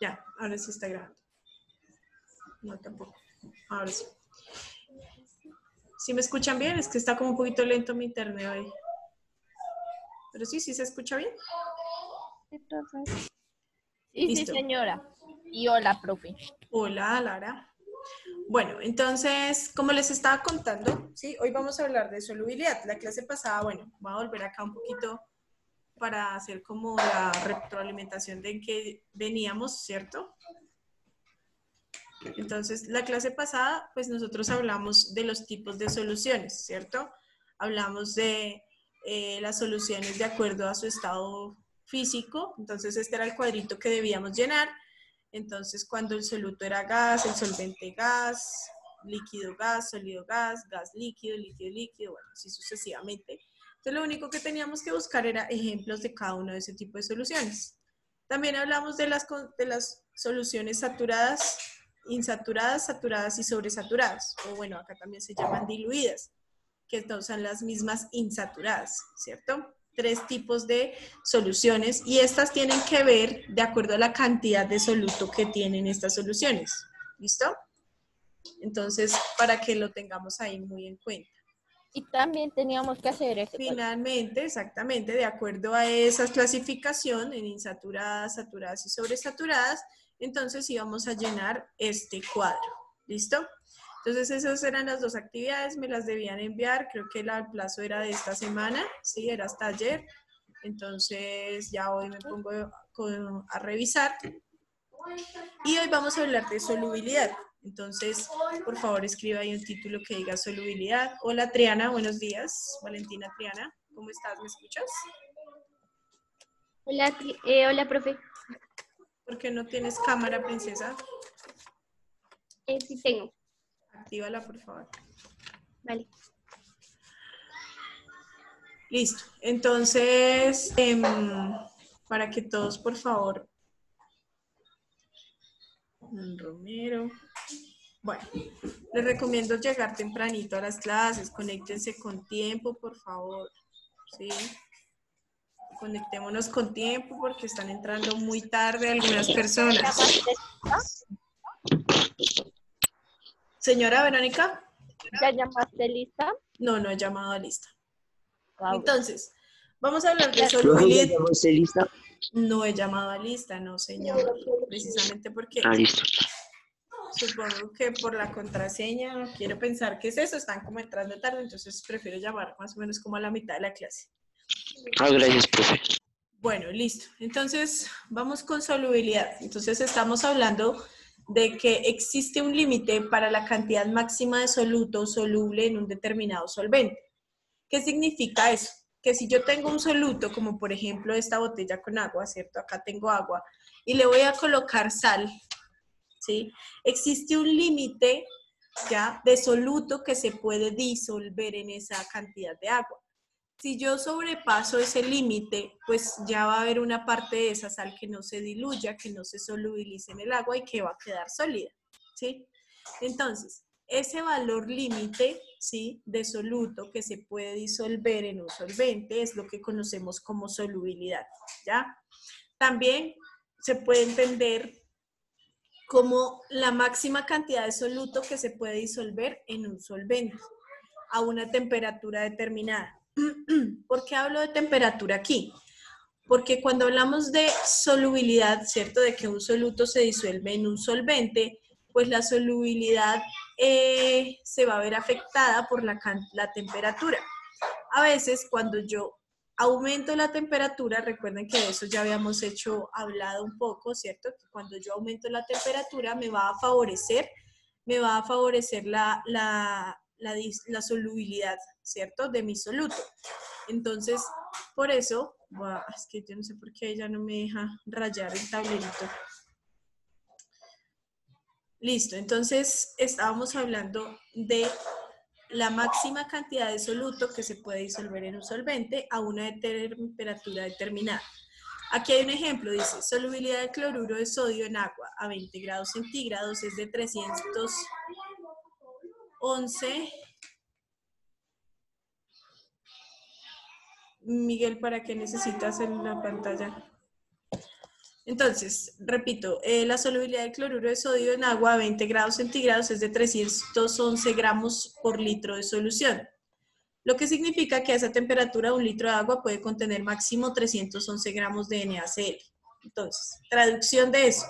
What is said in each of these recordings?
Ya, ahora sí está grabando. No, tampoco. Ahora sí. ¿Sí me escuchan bien? Es que está como un poquito lento mi internet hoy. Pero sí, sí se escucha bien. Sí, profe. Sí, sí, Listo. señora. Y hola, profe. Hola, Lara. Bueno, entonces, como les estaba contando, sí, hoy vamos a hablar de solubilidad. La clase pasada, bueno, voy a volver acá un poquito para hacer como la retroalimentación de en que veníamos, ¿cierto? Entonces, la clase pasada, pues nosotros hablamos de los tipos de soluciones, ¿cierto? Hablamos de las soluciones de acuerdo a su estado físico. Entonces, este era el cuadrito que debíamos llenar. Entonces, cuando el soluto era gas, el solvente gas, líquido gas, sólido gas líquido, líquido líquido, bueno, así sucesivamente. Entonces, lo único que teníamos que buscar era ejemplos de cada uno de ese tipo de soluciones. También hablamos de las soluciones saturadas, insaturadas, saturadas y sobresaturadas, o bueno, acá también se llaman diluidas, que son las mismas insaturadas, ¿cierto? 3 tipos de soluciones y estas tienen que ver de acuerdo a la cantidad de soluto que tienen estas soluciones, ¿listo? Entonces, para que lo tengamos ahí muy en cuenta. Y también teníamos que hacer ese cuadro. Finalmente, exactamente, de acuerdo a esa clasificación en insaturadas, saturadas y sobresaturadas, entonces íbamos a llenar este cuadro. ¿Listo? Entonces esas eran las 2 actividades, me las debían enviar, creo que el plazo era de esta semana, sí, era hasta ayer. Entonces ya hoy me pongo a revisar. Y hoy vamos a hablar de solubilidad. Entonces, por favor, escriba ahí un título que diga solubilidad. Hola, Triana, buenos días. Valentina Triana, ¿cómo estás? ¿Me escuchas? Hola, hola, profe. ¿Por qué no tienes cámara, princesa? Sí tengo. Actívala, por favor. Vale. Listo. Entonces, para que todos, por favor. Romero. Bueno, les recomiendo llegar tempranito a las clases. Conéctense con tiempo, por favor. ¿Sí? Conectémonos con tiempo porque están entrando muy tarde algunas personas. Señora Verónica. ¿Ya llamaste lista? No, no he llamado a lista. Ah, bueno. Entonces, vamos a hablar de Ya. Profe, ¿ya solubilidad. llamó usted lista? No he llamado a lista, no, señor. Precisamente porque Listo. supongo que por la contraseña, quiero pensar que es eso, están como entrando tarde, entonces prefiero llamar más o menos como a la mitad de la clase. Gracias, profe. Bueno, listo. Entonces, vamos con solubilidad. Entonces, estamos hablando de que existe un límite para la cantidad máxima de soluto soluble en un determinado solvente. ¿Qué significa eso? Que si yo tengo un soluto, como por ejemplo esta botella con agua, ¿cierto? Acá tengo agua, y le voy a colocar sal, ¿sí? Existe un límite ya de soluto que se puede disolver en esa cantidad de agua. Si yo sobrepaso ese límite, pues ya va a haber una parte de esa sal que no se diluya, que no se solubilice en el agua y que va a quedar sólida, ¿sí? Entonces, ese valor límite, ¿sí?, de soluto que se puede disolver en un solvente es lo que conocemos como solubilidad, ¿ya? También se puede entender como la máxima cantidad de soluto que se puede disolver en un solvente a una temperatura determinada. ¿Por qué hablo de temperatura aquí? Porque cuando hablamos de solubilidad, ¿cierto? De que un soluto se disuelve en un solvente, pues la solubilidad se va a ver afectada por la temperatura. A veces cuando yo aumento la temperatura, recuerden que de eso ya habíamos hablado un poco, ¿cierto? Que cuando yo aumento la temperatura me va a favorecer la solubilidad, ¿cierto? De mi soluto. Entonces, por eso, es que yo no sé por qué ella no me deja rayar el tablerito. Listo, entonces estábamos hablando de la máxima cantidad de soluto que se puede disolver en un solvente a una temperatura determinada. Aquí hay un ejemplo, dice, solubilidad de cloruro de sodio en agua a 20 grados centígrados es de 311. Miguel, ¿para qué necesitas en la pantalla? Entonces, repito, la solubilidad de cloruro de sodio en agua a 20 grados centígrados es de 311 gramos por litro de solución, lo que significa que a esa temperatura un litro de agua puede contener máximo 311 gramos de NaCl. Entonces, traducción de eso.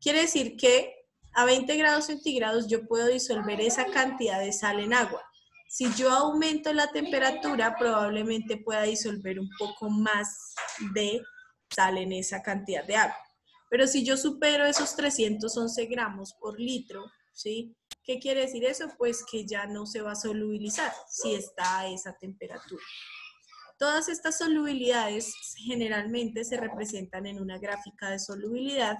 Quiere decir que a 20 grados centígrados yo puedo disolver esa cantidad de sal en agua. Si yo aumento la temperatura, probablemente pueda disolver un poco más de sal en esa cantidad de agua. Pero si yo supero esos 311 gramos por litro, ¿sí? ¿Qué quiere decir eso? Pues que ya no se va a solubilizar si está a esa temperatura. Todas estas solubilidades generalmente se representan en una gráfica de solubilidad,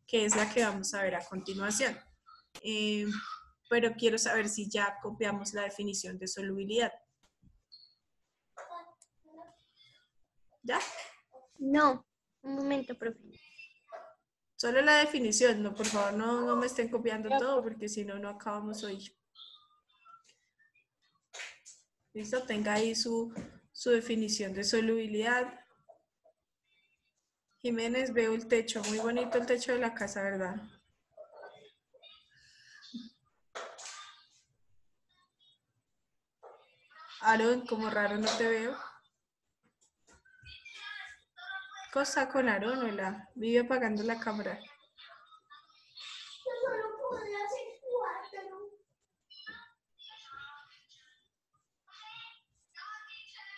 que es la que vamos a ver a continuación. Pero quiero saber si ya copiamos la definición de solubilidad. ¿Ya? No, un momento, profe. Solo la definición, no, por favor, no me estén copiando todo, porque si no, no acabamos hoy. ¿Listo? Tenga ahí su definición de solubilidad. Jiménez, veo el techo, muy bonito el techo de la casa, ¿verdad? Aaron, como raro no te veo. Cosa con Aaron, hola. Vive apagando la cámara. Yo solo pude hacer 4.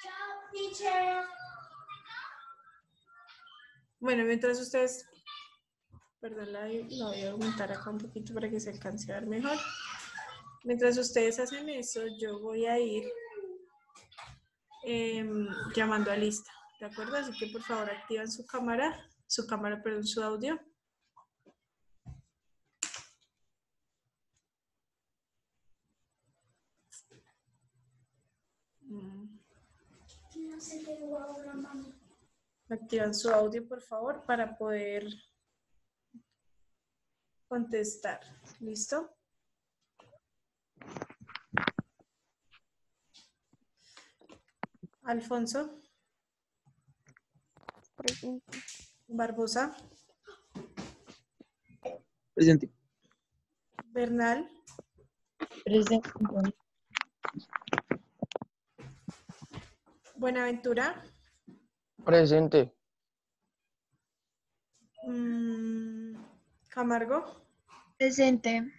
Chao, teacher. Bueno, mientras ustedes... Perdón, la voy a aumentar acá un poquito para que se alcance a ver mejor. Mientras ustedes hacen eso, yo voy a ir llamando a lista, ¿de acuerdo? Así que por favor activan su audio. Activan su audio, por favor, para poder contestar. ¿Listo? Alfonso. Presente. Barbosa. Presente. Bernal. Presente. Buenaventura. Presente. Camargo. Presente.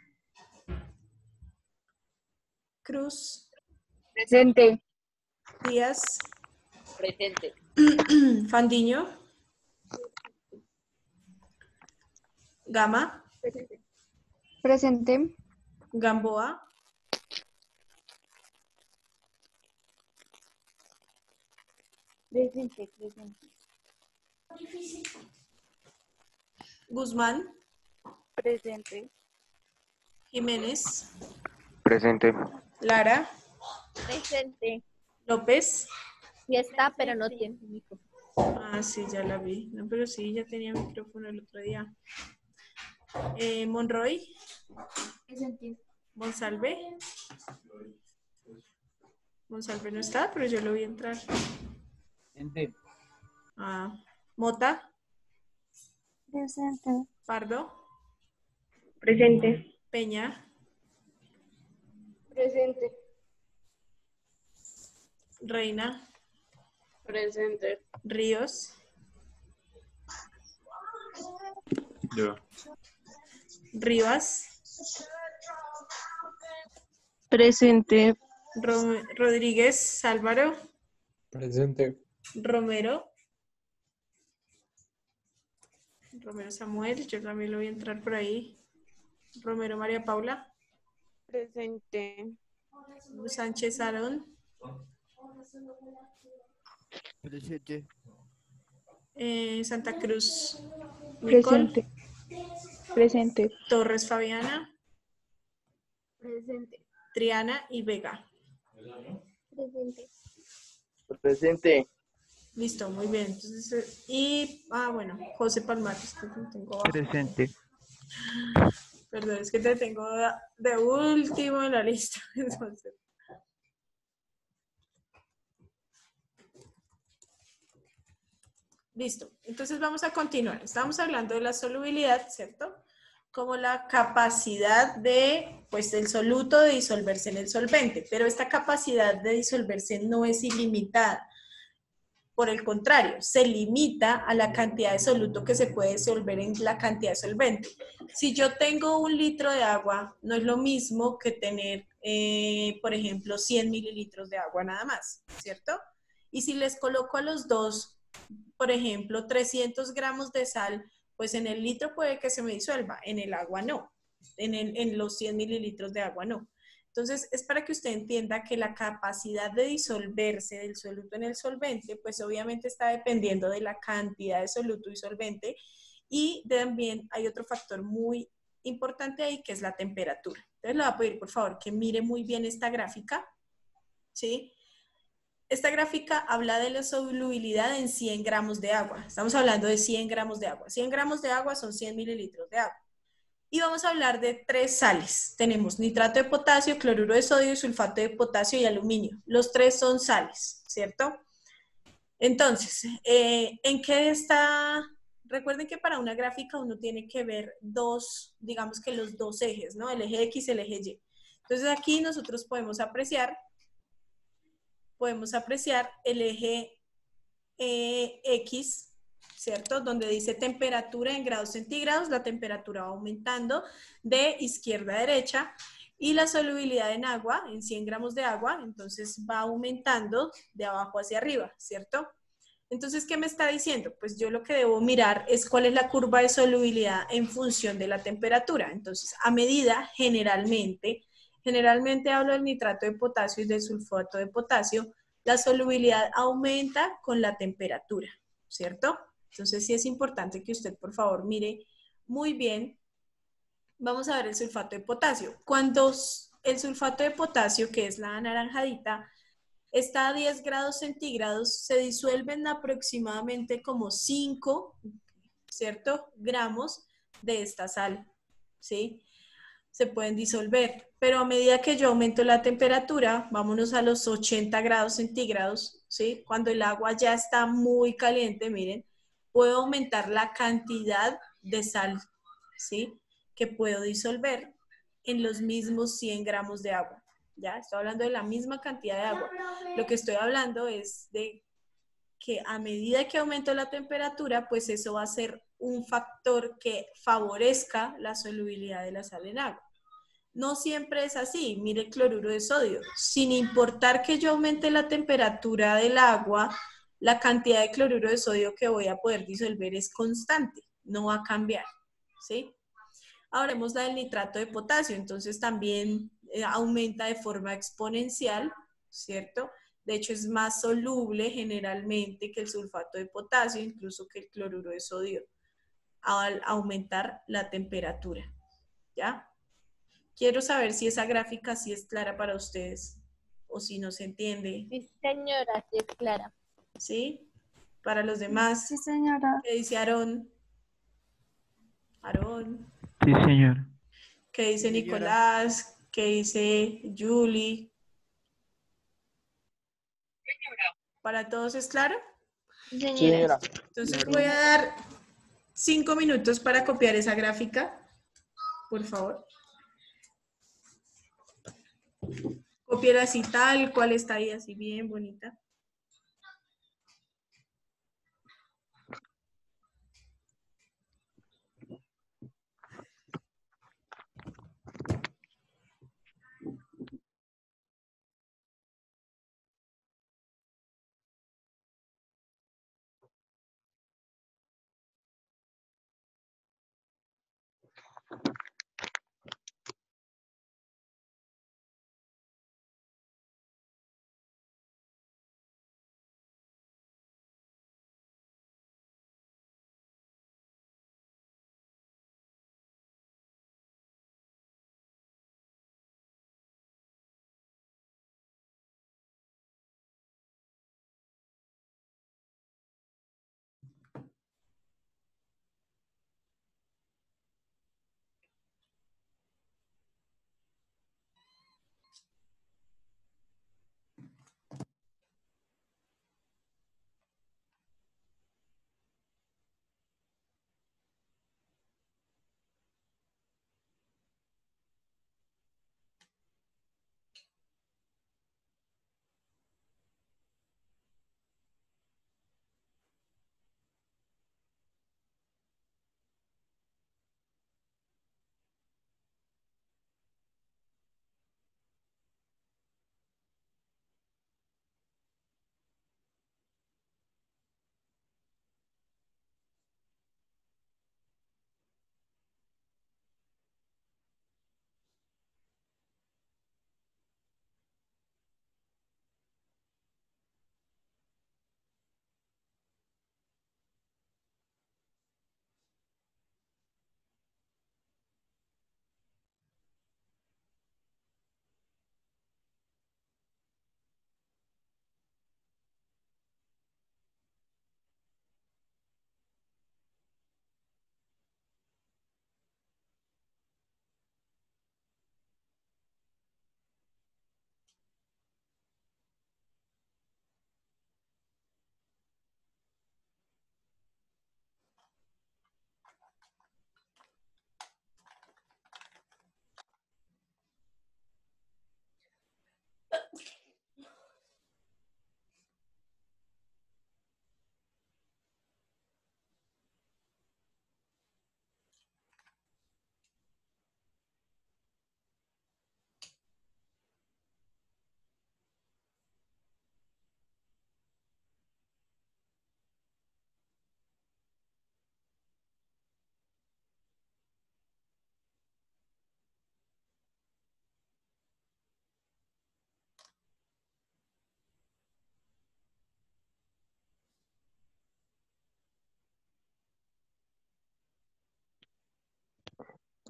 Cruz. Presente. Díaz. Presente. Fandiño. Gama. Presente. Gamboa. Presente. Guzmán. Presente. Jiménez. Presente. Lara. Presente. López. Sí está, pero no tiene micrófono. Ah, sí, ya la vi. No, pero sí, ya tenía micrófono el otro día. Monroy. Presente. Monsalve. Monsalve no está, pero yo lo vi entrar. Presente. Ah, Mota. Presente. Pardo. Presente. Peña. Presente. Reina. Presente. Ríos. Yo. Rivas. Presente. Rodríguez Álvaro. Presente. Romero. Romero Samuel, yo también lo voy a entrar por ahí. Romero María Paula. Presente. Sánchez Aarón. Presente. Santa Cruz Nicole. Presente. Torres Fabiana. Presente. Triana y Vega. Presente. Presente. Listo, muy bien. Entonces, bueno, José Palmares, que te tengo abajo. Presente. Perdón, es que te tengo de último en la lista. Entonces. Listo. Entonces vamos a continuar. Estamos hablando de la solubilidad, ¿cierto? Como la capacidad de, pues, del soluto de disolverse en el solvente. Pero esta capacidad de disolverse no es ilimitada. Por el contrario, se limita a la cantidad de soluto que se puede disolver en la cantidad de solvente. Si yo tengo 1 litro de agua, no es lo mismo que tener, por ejemplo, 100 mililitros de agua nada más, ¿cierto? Y si les coloco a los dos, por ejemplo, 300 gramos de sal, pues en el litro puede que se me disuelva, en el agua no, en los 100 mililitros de agua no. Entonces, es para que usted entienda que la capacidad de disolverse del soluto en el solvente, pues obviamente está dependiendo de la cantidad de soluto y solvente, y también hay otro factor muy importante ahí, que es la temperatura. Entonces, le voy a pedir, por favor, que mire muy bien esta gráfica, ¿sí? Esta gráfica habla de la solubilidad en 100 gramos de agua. Estamos hablando de 100 gramos de agua. 100 gramos de agua son 100 mililitros de agua. Y vamos a hablar de 3 sales. Tenemos nitrato de potasio, cloruro de sodio, sulfato de potasio y aluminio. Los 3 son sales, ¿cierto? Entonces, ¿en qué está? Recuerden que para una gráfica uno tiene que ver digamos que los dos ejes, ¿no? El eje X y el eje Y. Entonces aquí nosotros podemos apreciar el eje X, ¿cierto? Donde dice temperatura en grados centígrados, la temperatura va aumentando de izquierda a derecha y la solubilidad en agua, en 100 gramos de agua, entonces va aumentando de abajo hacia arriba, ¿cierto? Entonces, ¿qué me está diciendo? Pues yo lo que debo mirar es cuál es la curva de solubilidad en función de la temperatura. Entonces, a medida, generalmente hablo del nitrato de potasio y del sulfato de potasio, la solubilidad aumenta con la temperatura, ¿cierto? Entonces sí es importante que usted, por favor, mire muy bien. Vamos a ver el sulfato de potasio. Cuando el sulfato de potasio, que es la anaranjadita, está a 10 grados centígrados, se disuelven aproximadamente como 5, ¿cierto? Gramos de esta sal, ¿sí? Se pueden disolver, pero a medida que yo aumento la temperatura, vámonos a los 80 grados centígrados, ¿sí? Cuando el agua ya está muy caliente, miren, puedo aumentar la cantidad de sal, ¿sí? Que puedo disolver en los mismos 100 gramos de agua, ¿ya? Estoy hablando de la misma cantidad de agua. Lo que estoy hablando es de que a medida que aumento la temperatura, pues eso va a ser un factor que favorezca la solubilidad de la sal en agua. No siempre es así. Mire el cloruro de sodio. Sin importar que yo aumente la temperatura del agua, la cantidad de cloruro de sodio que voy a poder disolver es constante, no va a cambiar, ¿sí? Ahora vemos la del nitrato de potasio, entonces también aumenta de forma exponencial, ¿cierto? De hecho, es más soluble generalmente que el sulfato de potasio, incluso que el cloruro de sodio, al aumentar la temperatura, ¿ya? Quiero saber si esa gráfica sí es clara para ustedes o si no se entiende. Sí, señora, sí es clara. ¿Sí? Para los demás. Sí, señora. ¿Qué dice Aarón? Aarón. Sí, señor. ¿Qué dice Sí, Nicolás? ¿Qué dice Julie? ¿Para todos es claro? Sí, Sí, señora. señora. Entonces voy a dar 5 minutos para copiar esa gráfica, por favor. Copiar así tal cual está ahí, así bien bonita.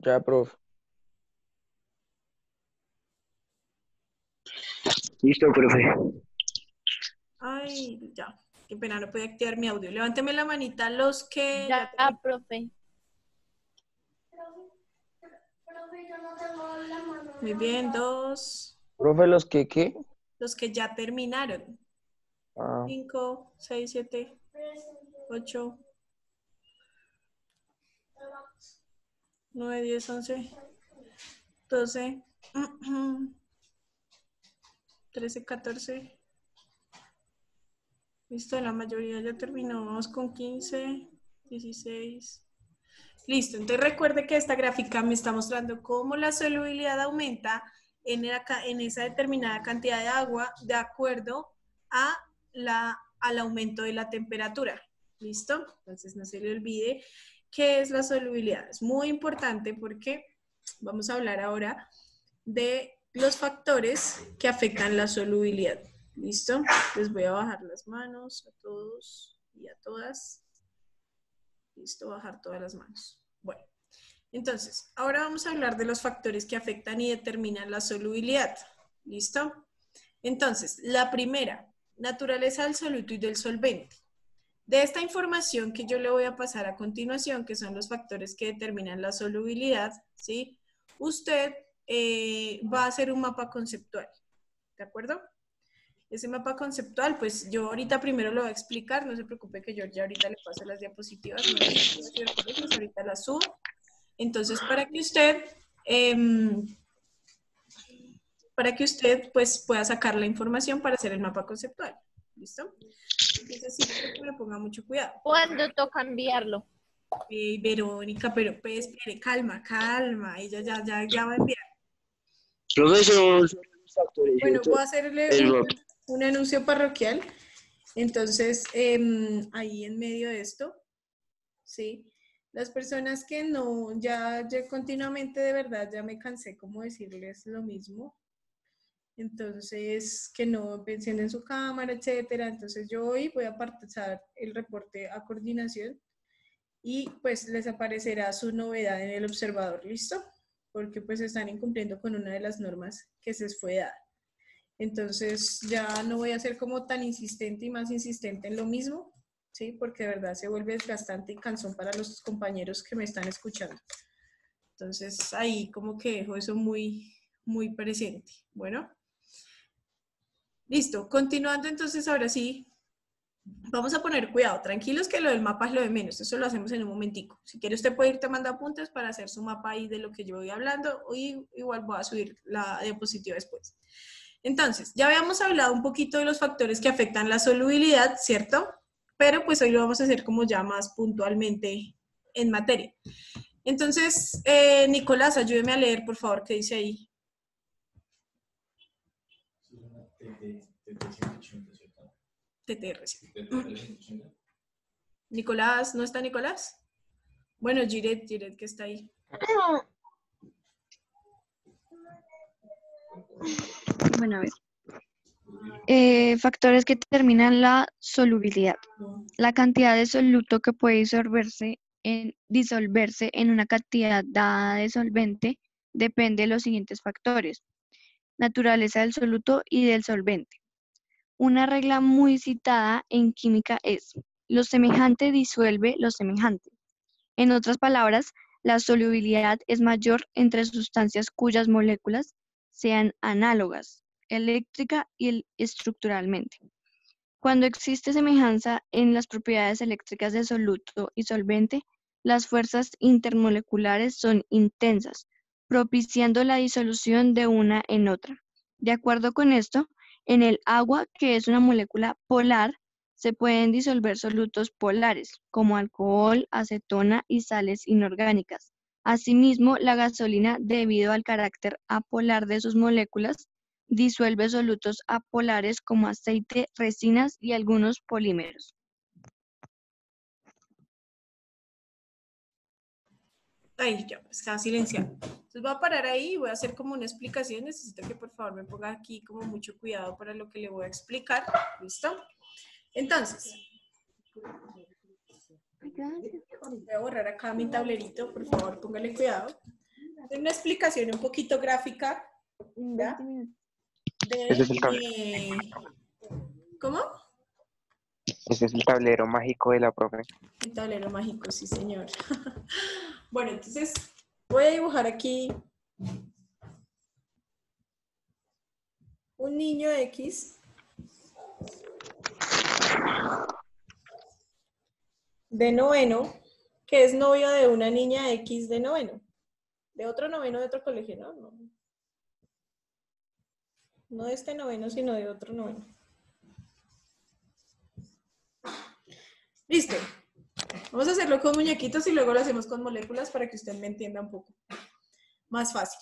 Ya, profe. Listo, profe. Ay, ya. Qué pena, no puedo activar mi audio. Levánteme la manita los que ya Ya, profe. Muy bien, 2. Profe, ¿los que qué? Los que ya terminaron. Ah, 5, 6, 7, 8, 9, 10, 11, 12, 13, 14. Listo, la mayoría ya terminó. Vamos con 15, 16. Listo, entonces recuerde que esta gráfica me está mostrando cómo la solubilidad aumenta en esa determinada cantidad de agua de acuerdo al aumento de la temperatura. ¿Listo? Entonces no se le olvide qué es la solubilidad. Es muy importante porque vamos a hablar ahora de los factores que afectan la solubilidad. ¿Listo? Les voy a bajar las manos a todos y a todas. Listo, bajar todas las manos. Bueno, entonces, ahora vamos a hablar de los factores que afectan y determinan la solubilidad. ¿Listo? Entonces, la primera, naturaleza del soluto y del solvente. De esta información que yo le voy a pasar a continuación, que son los factores que determinan la solubilidad, ¿sí? Usted va a hacer un mapa conceptual, ¿de acuerdo? Ese mapa conceptual, pues yo ahorita primero lo voy a explicar, no se preocupe que yo ya ahorita le paso las diapositivas, no las he subido al colegio, ahorita las subo. Entonces, para que usted pues pueda sacar la información para hacer el mapa conceptual, ¿listo? Entonces sí, que le ponga mucho cuidado. ¿Cuándo toca enviarlo? Verónica, pero pues, espere, calma, ella ya va a enviar. Profesor, sobre los factores, Bueno, ¿cierto? voy a hacerle un anuncio parroquial. Entonces, ahí en medio de esto, ¿sí? Las personas que no, ya continuamente de verdad ya me cansé como decirles lo mismo. Entonces, que no encienden su cámara, etcétera. Entonces, yo hoy voy a pasar el reporte a coordinación y pues les aparecerá su novedad en el observador, ¿listo? Porque pues están incumpliendo con una de las normas que se les fue dada. Entonces ya no voy a ser como tan insistente y más insistente en lo mismo, ¿sí? Porque de verdad se vuelve desgastante y cansón para los compañeros que me están escuchando. Entonces ahí como que dejo eso muy, muy presente. Bueno. Listo. Continuando entonces ahora sí. Vamos a poner cuidado, tranquilos que lo del mapa es lo de menos, eso lo hacemos en un momentico. Si quiere usted puede ir tomando apuntes para hacer su mapa ahí de lo que yo voy hablando y igual voy a subir la diapositiva después. Entonces, ya habíamos hablado un poquito de los factores que afectan la solubilidad, ¿cierto? Pero pues hoy lo vamos a hacer como ya más puntualmente en materia. Entonces, Nicolás, ayúdeme a leer, por favor, qué dice ahí. TTR. Nicolás, ¿no está Nicolás? Bueno, Giret que está ahí. Bueno, a ver. Factores que determinan la solubilidad. La cantidad de soluto que puede disolverse en una cantidad dada de solvente depende de los siguientes factores: naturaleza del soluto y del solvente. Una regla muy citada en química es: lo semejante disuelve lo semejante. En otras palabras, la solubilidad es mayor entre sustancias cuyas moléculas sean análogas, eléctrica y estructuralmente. Cuando existe semejanza en las propiedades eléctricas de soluto y solvente, las fuerzas intermoleculares son intensas, propiciando la disolución de una en otra. De acuerdo con esto, en el agua, que es una molécula polar, se pueden disolver solutos polares, como alcohol, acetona y sales inorgánicas. Asimismo, la gasolina, debido al carácter apolar de sus moléculas, disuelve solutos apolares como aceite, resinas y algunos polímeros. Ahí ya, está silenciado. Entonces voy a parar ahí y voy a hacer como una explicación. Necesito que por favor me ponga aquí como mucho cuidado para lo que le voy a explicar. ¿Listo? Entonces, voy a borrar acá mi tablerito, por favor, póngale cuidado. una explicación un poquito gráfica, ¿ya? Ese es el tablero. ¿Cómo? Ese es el tablero mágico de la profe. El tablero mágico, sí, señor. Bueno, entonces voy a dibujar aquí un niño X de noveno, que es novio de una niña X de noveno. De otro noveno de otro colegio, ¿no? No de este noveno, sino de otro noveno. Listo. Vamos a hacerlo con muñequitos y luego lo hacemos con moléculas para que usted me entienda un poco más fácil.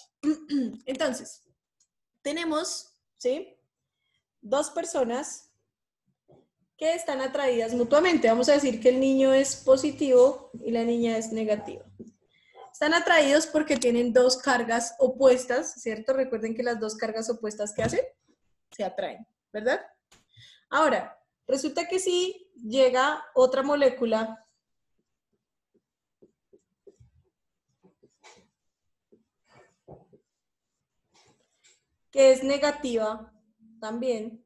Entonces, tenemos, ¿sí? Dos personas que están atraídas mutuamente. Vamos a decir que el niño es positivo y la niña es negativa. Están atraídos porque tienen dos cargas opuestas, ¿cierto? Recuerden que las dos cargas opuestas, ¿qué hacen? Se atraen, ¿verdad? Ahora, resulta que si llega otra molécula que es negativa también,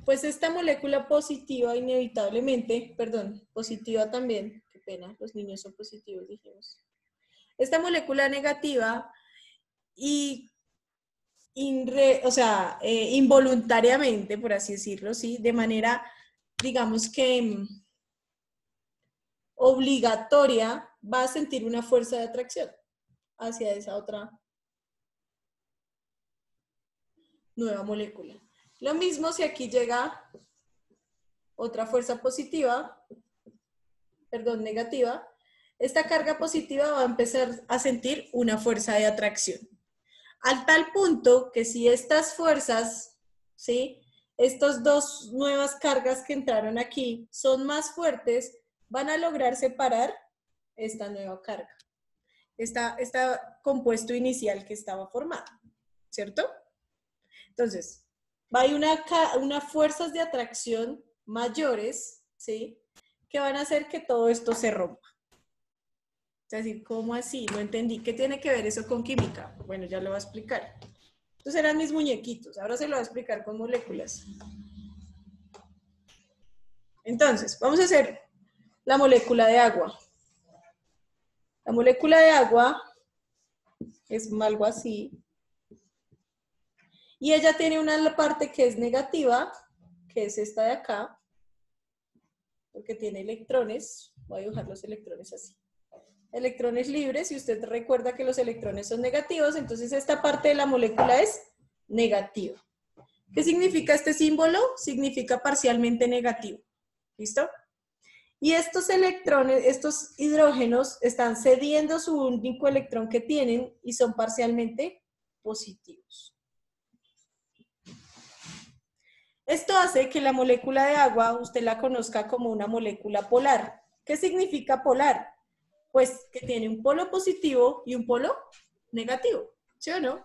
pues esta molécula positiva inevitablemente, perdón, positiva también, qué pena, los niños son positivos, dijimos. Esta molécula negativa involuntariamente, por así decirlo, ¿sí? De manera, digamos que obligatoria, va a sentir una fuerza de atracción hacia esa otra nueva molécula. Lo mismo si aquí llega otra fuerza positiva, perdón, negativa, esta carga positiva va a empezar a sentir una fuerza de atracción. Al tal punto que si estas fuerzas, ¿sí? Estas dos nuevas cargas que entraron aquí son más fuertes, van a lograr separar esta nueva carga, este compuesto inicial que estaba formado, ¿cierto? Entonces, hay unas fuerzas de atracción mayores, ¿sí? Que van a hacer que todo esto se rompa. Es decir, ¿cómo así? No entendí. ¿Qué tiene que ver eso con química? Bueno, ya lo voy a explicar. Estos eran mis muñequitos. Ahora se lo voy a explicar con moléculas. Entonces, vamos a hacer la molécula de agua. La molécula de agua es algo así. Y ella tiene una parte que es negativa, que es esta de acá, porque tiene electrones. Voy a dibujar los electrones así. Electrones libres, y usted recuerda que los electrones son negativos, entonces esta parte de la molécula es negativa. ¿Qué significa este símbolo? Significa parcialmente negativo. ¿Listo? Y estos electrones, estos hidrógenos, están cediendo su único electrón que tienen y son parcialmente positivos. Esto hace que la molécula de agua usted la conozca como una molécula polar. ¿Qué significa polar? Pues que tiene un polo positivo y un polo negativo, ¿sí o no?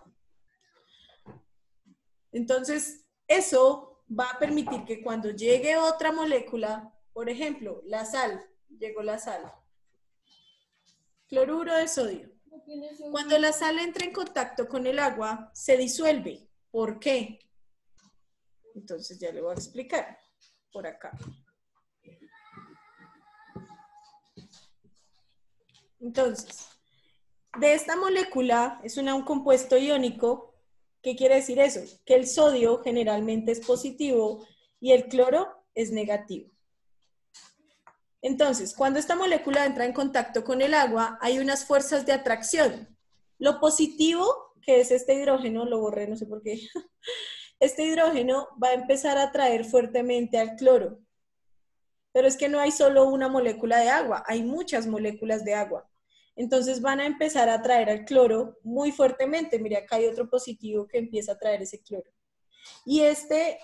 Entonces, eso va a permitir que cuando llegue otra molécula, por ejemplo, la sal, llegó la sal, cloruro de sodio. Cuando la sal entra en contacto con el agua, se disuelve. ¿Por qué? Entonces ya le voy a explicar por acá. Entonces, de esta molécula es un compuesto iónico. ¿Qué quiere decir eso? Que el sodio generalmente es positivo y el cloro es negativo. Entonces, cuando esta molécula entra en contacto con el agua, hay unas fuerzas de atracción. Lo positivo, que es este hidrógeno, lo borré, no sé por qué. Este hidrógeno va a empezar a atraer fuertemente al cloro. Pero es que no hay solo una molécula de agua, hay muchas moléculas de agua. Entonces van a empezar a atraer al cloro muy fuertemente. Mire, acá hay otro positivo que empieza a atraer ese cloro. Y este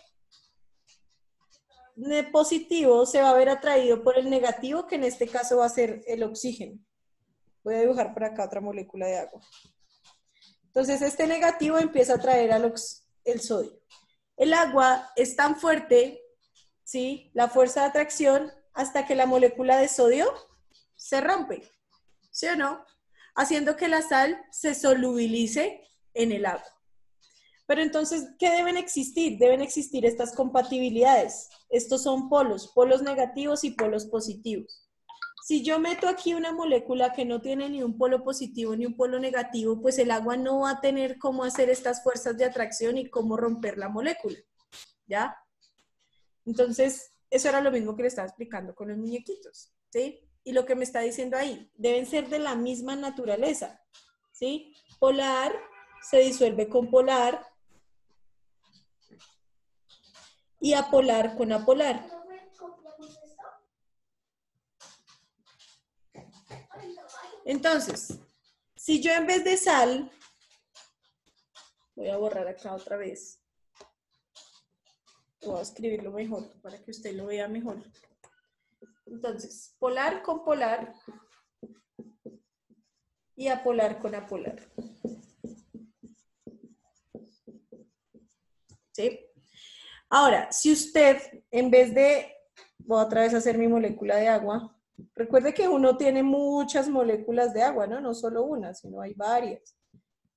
positivo se va a ver atraído por el negativo, que en este caso va a ser el oxígeno. Voy a dibujar por acá otra molécula de agua. Entonces este negativo empieza a atraer el sodio. El agua es tan fuerte, ¿sí? La fuerza de atracción, hasta que la molécula de sodio se rompe. ¿Sí o no? haciendo que la sal se solubilice en el agua. Pero entonces, ¿qué deben existir? Deben existir estas compatibilidades. Estos son polos negativos y polos positivos. Si yo meto aquí una molécula que no tiene ni un polo positivo ni un polo negativo, pues el agua no va a tener cómo hacer estas fuerzas de atracción y cómo romper la molécula, ¿ya? Entonces, eso era lo mismo que le estaba explicando con los muñequitos, ¿sí? Y lo que me está diciendo ahí, deben ser de la misma naturaleza, ¿sí? Polar se disuelve con polar y apolar con apolar. Entonces, si yo en vez de sal, voy a borrar acá otra vez, voy a escribirlo mejor para que usted lo vea mejor. Entonces, polar con polar y apolar con apolar. ¿Sí? Ahora, si usted, en vez de, voy otra vez a hacer mi molécula de agua, recuerde que uno tiene muchas moléculas de agua, ¿no? No solo una, sino hay varias,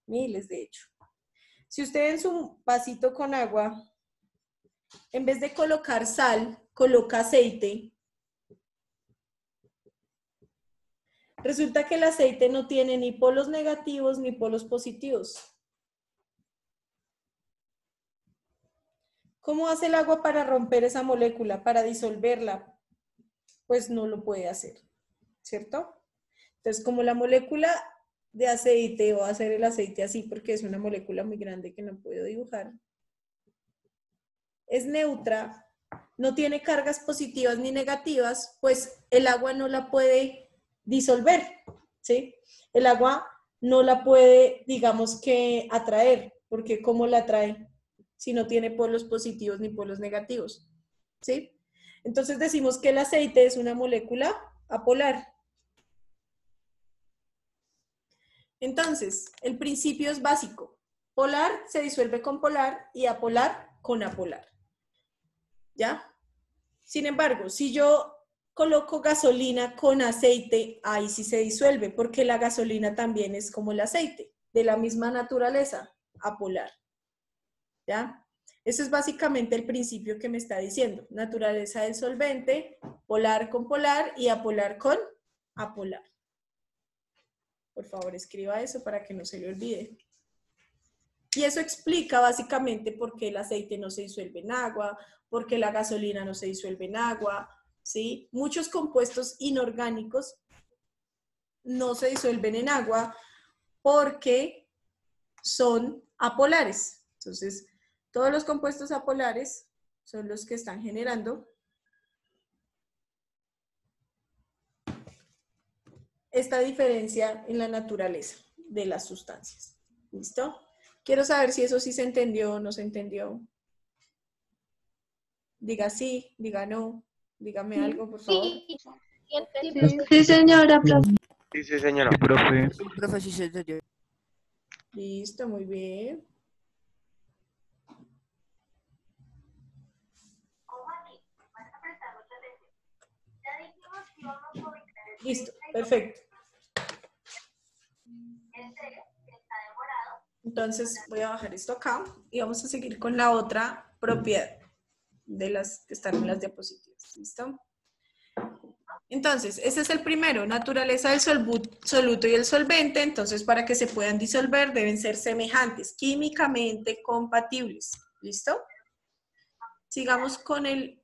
miles de hecho. Si usted en su vasito con agua, en vez de colocar sal, coloca aceite, resulta que el aceite no tiene ni polos negativos ni polos positivos. ¿Cómo hace el agua para romper esa molécula, para disolverla? Pues no lo puede hacer, ¿cierto? Entonces, como la molécula de aceite, voy a hacer el aceite así porque es una molécula muy grande que no puedo dibujar, es neutra, no tiene cargas positivas ni negativas, pues el agua no la puede disolver, ¿sí? El agua no la puede, digamos que, atraer, porque ¿cómo la atrae si no tiene polos positivos ni polos negativos? ¿Sí? Entonces decimos que el aceite es una molécula apolar. Entonces, el principio es básico. Polar se disuelve con polar y apolar con apolar. ¿Ya? Sin embargo, si yo coloco gasolina con aceite, ahí sí se disuelve, porque la gasolina también es como el aceite, de la misma naturaleza, apolar. ¿Ya? Eso es básicamente el principio que me está diciendo. Naturaleza del solvente, polar con polar y apolar con apolar. Por favor, escriba eso para que no se le olvide. Y eso explica básicamente por qué el aceite no se disuelve en agua, por qué la gasolina no se disuelve en agua, ¿sí? Muchos compuestos inorgánicos no se disuelven en agua porque son apolares. Entonces, todos los compuestos apolares son los que están generando esta diferencia en la naturaleza de las sustancias. ¿Listo? Quiero saber si eso sí se entendió o no se entendió. Diga sí, diga no, dígame algo, por favor. Sí, sí entendí. Sí, señora, profe. Sí, sí, señora. Profe, Profe, sí se entendió. Listo, muy bien. Listo, perfecto. Entonces voy a bajar esto acá y vamos a seguir con la otra propiedad de las que están en las diapositivas. ¿Listo? Entonces, ese es el primero, naturaleza del soluto y el solvente. Entonces, para que se puedan disolver deben ser semejantes, químicamente compatibles. ¿Listo? Sigamos con el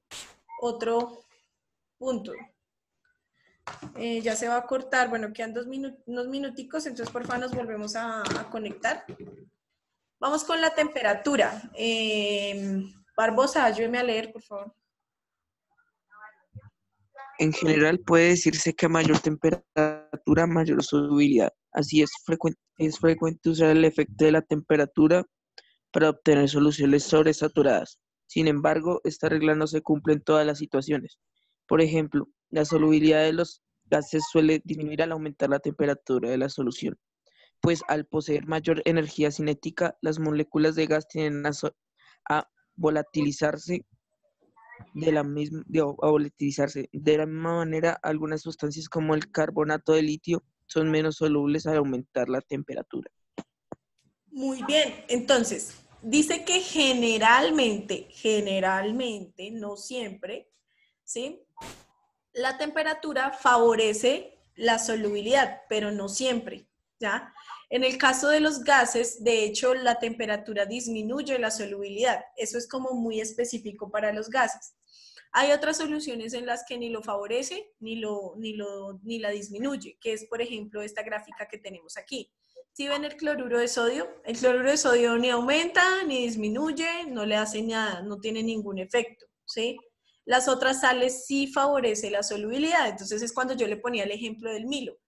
otro punto. Ya se va a cortar, bueno, quedan unos minuticos, entonces por favor nos volvemos a conectar. Vamos con la temperatura. Barbosa, ayúdeme a leer, por favor. En general puede decirse que a mayor temperatura, mayor solubilidad. Así es frecuente usar el efecto de la temperatura para obtener soluciones sobresaturadas. Sin embargo, esta regla no se cumple en todas las situaciones. Por ejemplo, la solubilidad de los gases suele disminuir al aumentar la temperatura de la solución, pues al poseer mayor energía cinética, las moléculas de gas tienden a volatilizarse de la misma manera. Algunas sustancias como el carbonato de litio son menos solubles al aumentar la temperatura. Muy bien, entonces, dice que generalmente, no siempre, ¿sí? La temperatura favorece la solubilidad, pero no siempre, ¿ya? En el caso de los gases, de hecho, la temperatura disminuye la solubilidad. Eso es como muy específico para los gases. Hay otras soluciones en las que ni lo favorece ni la disminuye, que es, por ejemplo, esta gráfica que tenemos aquí. Si ven el cloruro de sodio ni aumenta ni disminuye, no le hace nada, no tiene ningún efecto, ¿sí? Las otras sales sí favorece la solubilidad, entonces es cuando yo le ponía el ejemplo del Milo.